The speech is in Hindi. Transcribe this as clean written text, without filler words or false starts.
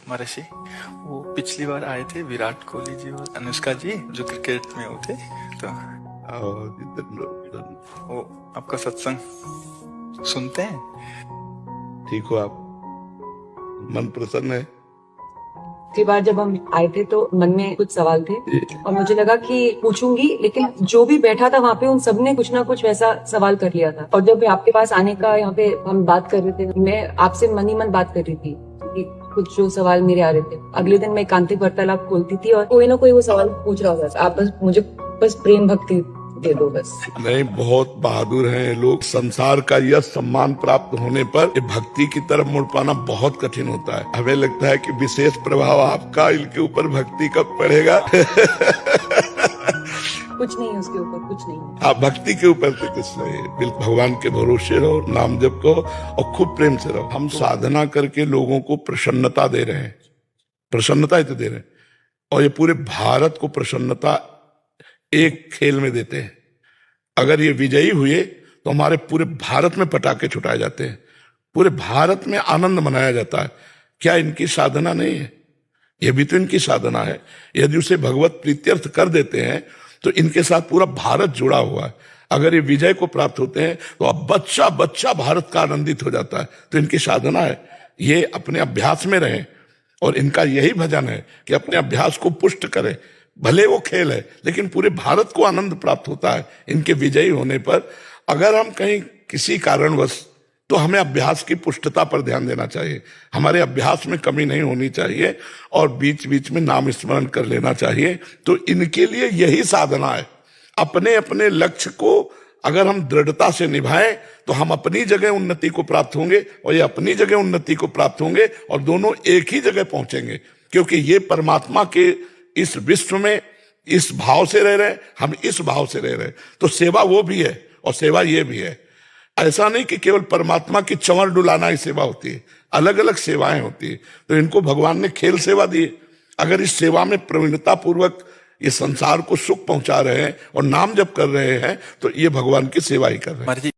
महर्षि, वो पिछली बार आए थे विराट कोहली जी और अनुष्का जी जो क्रिकेट में वो थे, तो वो आपका सत्संग सुनते हैं। ठीक हो आप? मन प्रसन्न है? पिछली बार जब हम आए थे तो मन में कुछ सवाल थे और मुझे लगा कि पूछूंगी, लेकिन जो भी बैठा था वहाँ पे उन सब ने कुछ ना कुछ वैसा सवाल कर लिया था। और जब आपके पास आने का यहाँ पे हम बात कर रहे थे, मैं आपसे मन ही मन बात कर रही थी कि कुछ जो सवाल मेरे आ रहे थे। अगले दिन मैं एकांतिक वार्तालाप खोलती थी और कोई ना कोई वो सवाल पूछ रहा होता था। आप बस मुझे प्रेम भक्ति दे दो बस। नहीं, बहुत बहादुर हैं लोग। संसार का यह सम्मान प्राप्त होने पर ये भक्ति की तरफ मुड़ पाना बहुत कठिन होता है। हमें लगता है कि विशेष प्रभाव आपका इनके ऊपर भक्ति कब पड़ेगा। कुछ नहीं है उसके ऊपर, कुछ नहीं है। आप भक्ति के ऊपर तो कुछ नहीं है। बिल्कुल भगवान के भरोसे रहो, नाम जप करो और खूब प्रेम से रहो। हम साधना करके लोगों को प्रसन्नता दे रहे हैं, प्रसन्नता ही तो दे रहे हैं। और ये पूरे भारत को प्रसन्नता एक खेल में देते हैं। अगर ये विजयी हुए तो हमारे पूरे भारत में पटाखे छुटाए जाते हैं, पूरे भारत में आनंद मनाया जाता है। क्या इनकी साधना नहीं है? ये भी तो इनकी साधना है। यदि उसे भगवत प्रीत्यर्थ कर देते हैं तो इनके साथ पूरा भारत जुड़ा हुआ है। अगर ये विजय को प्राप्त होते हैं तो अब बच्चा बच्चा भारत का आनंदित हो जाता है। तो इनकी साधना है, ये अपने अभ्यास में रहें और इनका यही भजन है कि अपने अभ्यास को पुष्ट करें। भले वो खेल है लेकिन पूरे भारत को आनंद प्राप्त होता है इनके विजयी होने पर। अगर हम कहीं किसी कारणवश, तो हमें अभ्यास की पुष्टता पर ध्यान देना चाहिए। हमारे अभ्यास में कमी नहीं होनी चाहिए और बीच बीच में नाम स्मरण कर लेना चाहिए। तो इनके लिए यही साधना है। अपने अपने लक्ष्य को अगर हम दृढ़ता से निभाएं तो हम अपनी जगह उन्नति को प्राप्त होंगे और ये अपनी जगह उन्नति को प्राप्त होंगे और दोनों एक ही जगह पहुंचेंगे। क्योंकि ये परमात्मा के इस विश्व में इस भाव से रह रहे हैं, हम इस भाव से रह रहे हैं। तो सेवा वो भी है और सेवा ये भी है। ऐसा नहीं कि केवल परमात्मा की चंवर डुलाना ही सेवा होती है, अलग अलग सेवाएं होती है। तो इनको भगवान ने खेल सेवा दी। अगर इस सेवा में प्रवीणता पूर्वक ये संसार को सुख पहुंचा रहे हैं और नाम जप कर रहे हैं तो ये भगवान की सेवा ही कर रहे हैं।